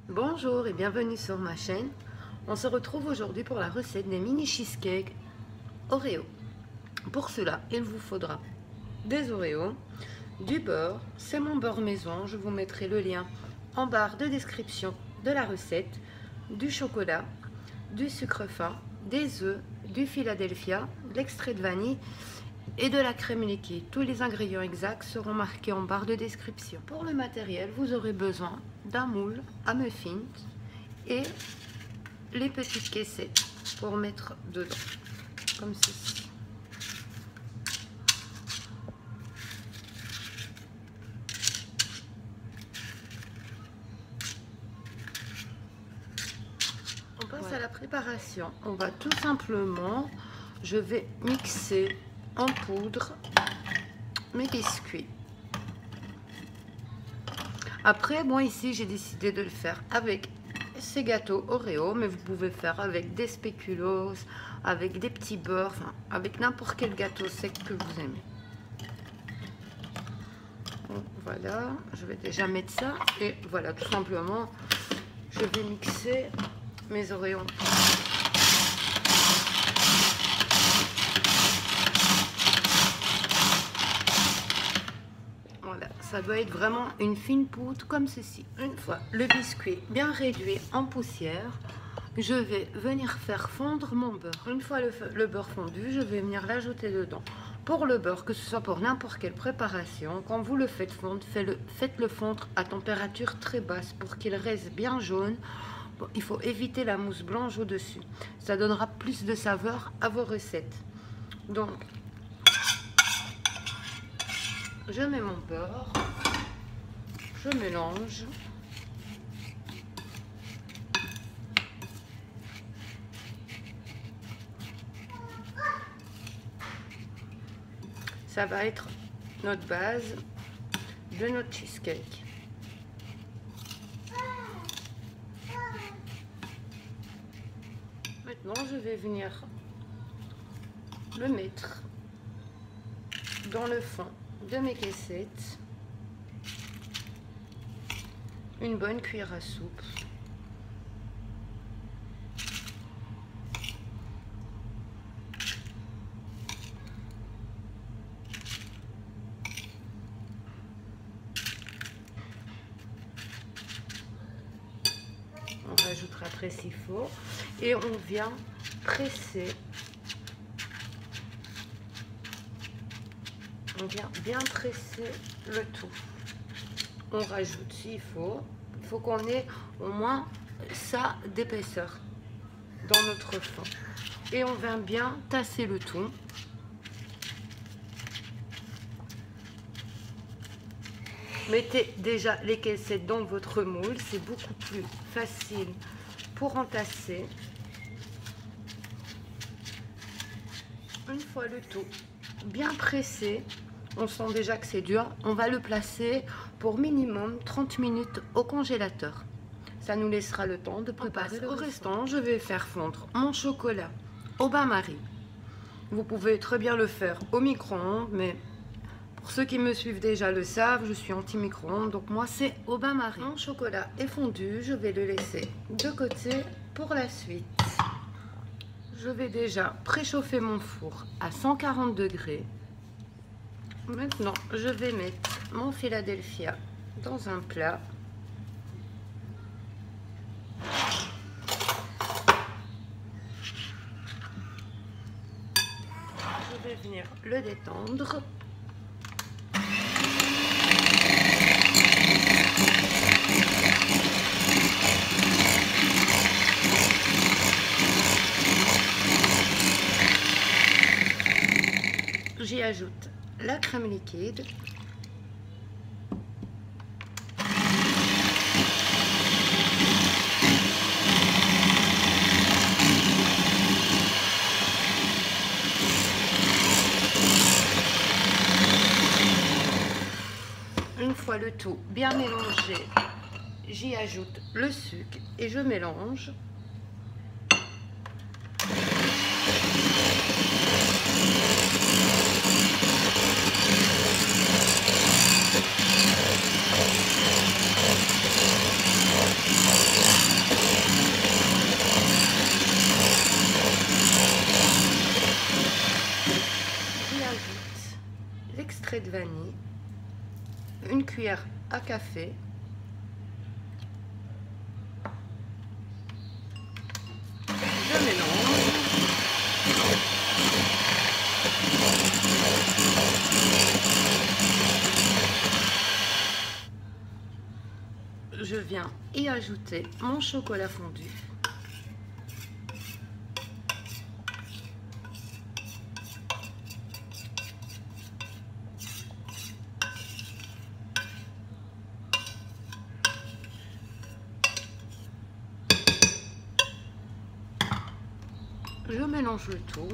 Bonjour et bienvenue sur ma chaîne. On se retrouve aujourd'hui pour la recette des mini cheesecakes Oreo. Pour cela, il vous faudra des Oreos, du beurre, c'est mon beurre maison, je vous mettrai le lien en barre de description de la recette, du chocolat, du sucre fin, des œufs, du Philadelphia, de l'extrait de vanille et de la crème liquide. Tous les ingrédients exacts seront marqués en barre de description. Pour le matériel, vous aurez besoin d'un moule à muffins et les petites caissettes pour mettre dedans, comme ceci. On passe à la préparation. On va tout simplement, je vais mixer en poudre mes biscuits. Après, moi ici j'ai décidé de le faire avec ces gâteaux Oreo, mais vous pouvez faire avec des spéculoos, avec des petits beurres, enfin, avec n'importe quel gâteau sec que vous aimez. Donc, voilà, je vais déjà mettre ça et voilà, tout simplement, je vais mixer mes Oreos. Ça doit être vraiment une fine poudre comme ceci. Une fois le biscuit bien réduit en poussière, je vais venir faire fondre mon beurre. Une fois le beurre fondu, je vais venir l'ajouter dedans. Pour le beurre, que ce soit pour n'importe quelle préparation, quand vous le faites fondre, faites-le fondre à température très basse pour qu'il reste bien jaune. Bon, il faut éviter la mousse blanche au-dessus. Ça donnera plus de saveur à vos recettes. Donc, je mets mon beurre, je mélange. Ça va être notre base de notre cheesecake. Maintenant, je vais venir le mettre dans le fond de mes caissettes, une bonne cuillère à soupe. On rajoutera après s'il faut et on vient presser. On vient bien presser le tout. On rajoute s'il faut. Il faut qu'on ait au moins ça d'épaisseur dans notre fond. Et on vient bien tasser le tout. Mettez déjà les caissettes dans votre moule. C'est beaucoup plus facile pour entasser. Une fois le tout bien pressé, on sent déjà que c'est dur, on va le placer pour minimum 30 minutes au congélateur. Ça nous laissera le temps de préparer le restant. Je vais faire fondre mon chocolat au bain-marie. Vous pouvez très bien le faire au micro-ondes, mais pour ceux qui me suivent déjà le savent, je suis anti-micro-ondes, donc moi c'est au bain-marie. Mon chocolat est fondu, je vais le laisser de côté pour la suite. Je vais déjà préchauffer mon four à 140 degrés. Maintenant, je vais mettre mon Philadelphia dans un plat. Je vais venir le détendre. J'y ajoute la crème liquide. Une fois le tout bien mélangé, j'y ajoute le sucre et je mélange. d'extrait de vanille, une cuillère à café, je mélange. Je viens y ajouter mon chocolat fondu. Je mélange le tout.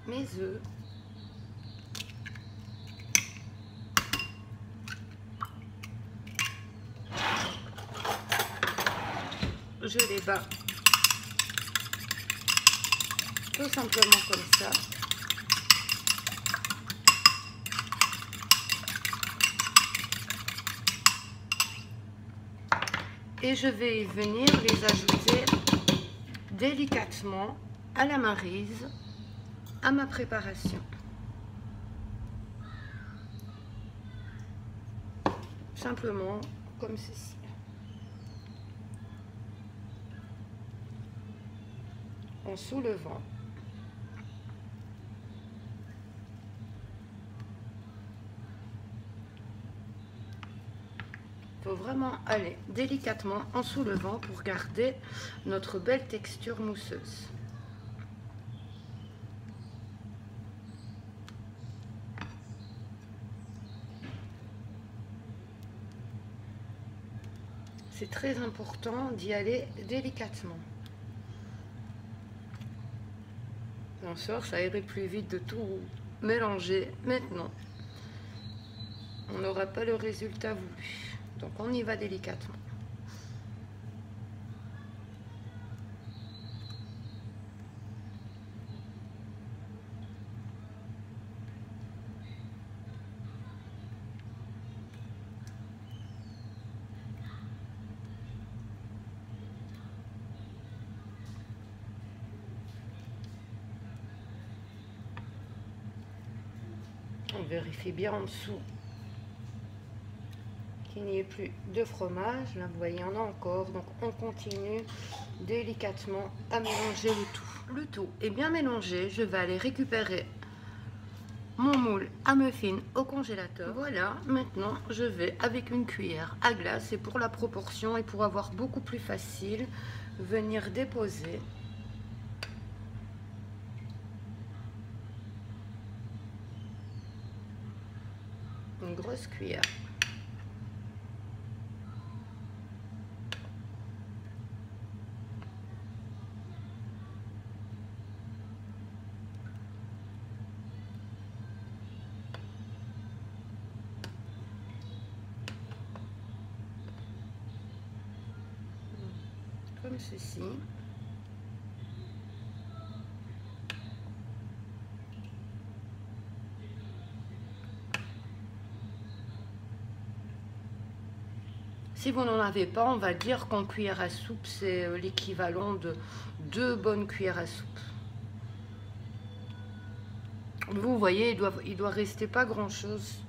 Mes œufs. Je les bats tout simplement comme ça. Et je vais venir les ajouter délicatement à la maryse, à ma préparation. Simplement comme ceci. En soulevant. Il faut vraiment aller délicatement en soulevant pour garder notre belle texture mousseuse. C'est très important d'y aller délicatement. Bien sûr, ça irait plus vite de tout mélanger maintenant. On n'aura pas le résultat voulu. Donc on y va délicatement. On vérifie bien en dessous qu'il n'y ait plus de fromage. Là, vous voyez, il y en a encore. Donc, on continue délicatement à mélanger le tout. Le tout est bien mélangé. Je vais aller récupérer mon moule à muffins au congélateur. Voilà, maintenant, je vais avec une cuillère à glace et pour la proportion et pour avoir beaucoup plus facile, venir déposer une grosse cuillère. Comme ceci. Si vous n'en avez pas, on va dire qu'en cuillère à soupe, c'est l'équivalent de 2 bonnes cuillères à soupe. Vous voyez, il doit rester pas grand-chose.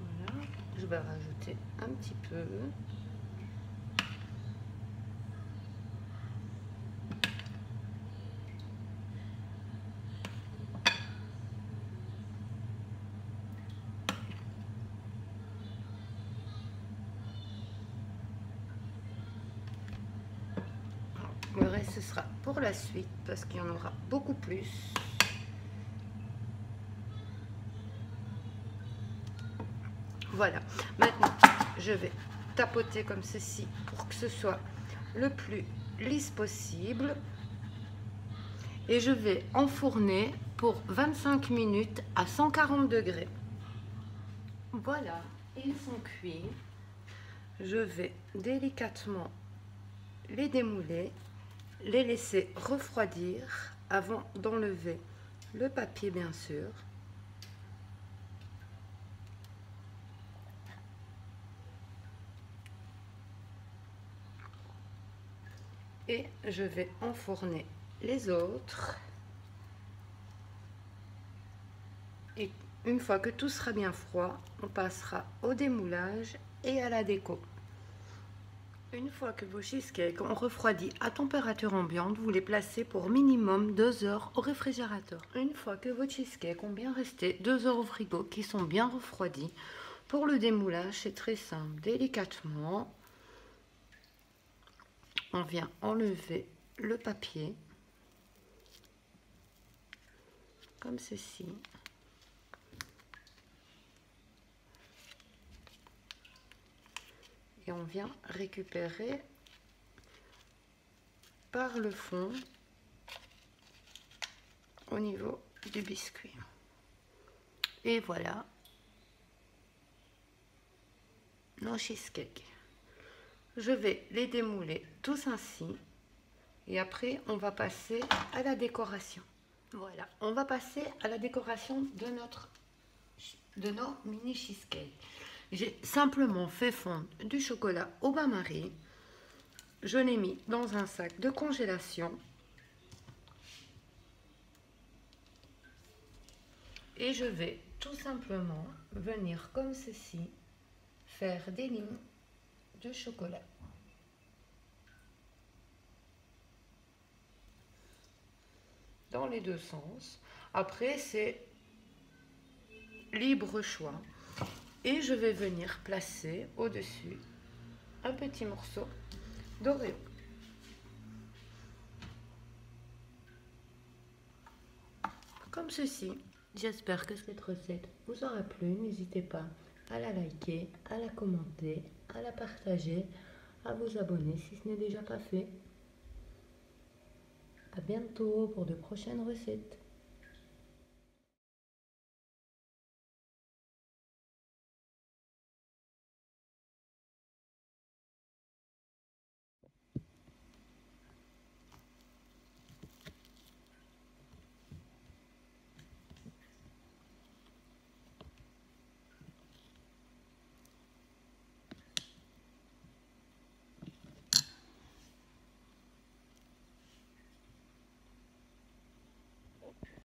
Voilà, je vais rajouter un petit peu. Le reste, ce sera pour la suite parce qu'il y en aura beaucoup plus. Voilà. Maintenant, je vais tapoter comme ceci pour que ce soit le plus lisse possible. Et je vais enfourner pour 25 minutes à 140 degrés. Voilà, ils sont cuits. Je vais délicatement les démouler, les laisser refroidir avant d'enlever le papier, bien sûr. Et je vais enfourner les autres. Et une fois que tout sera bien froid, on passera au démoulage et à la déco. Une fois que vos cheesecakes ont refroidi à température ambiante, vous les placez pour minimum 2 heures au réfrigérateur. Une fois que vos cheesecakes ont bien resté 2 heures au frigo, qui sont bien refroidis, pour le démoulage, c'est très simple. Délicatement, on vient enlever le papier, comme ceci. Et on vient récupérer par le fond au niveau du biscuit. Et voilà nos cheesecakes. Je vais les démouler tous ainsi et après on va passer à la décoration. Voilà, on va passer à la décoration de nos mini cheesecakes. J'ai simplement fait fondre du chocolat au bain-marie. Je l'ai mis dans un sac de congélation. Et je vais tout simplement venir comme ceci, faire des lignes de chocolat. Dans les deux sens. Après, c'est libre choix. Et je vais venir placer au-dessus un petit morceau d'Oreo. Comme ceci. J'espère que cette recette vous aura plu. N'hésitez pas à la liker, à la commenter, à la partager, à vous abonner si ce n'est déjà pas fait. À bientôt pour de prochaines recettes.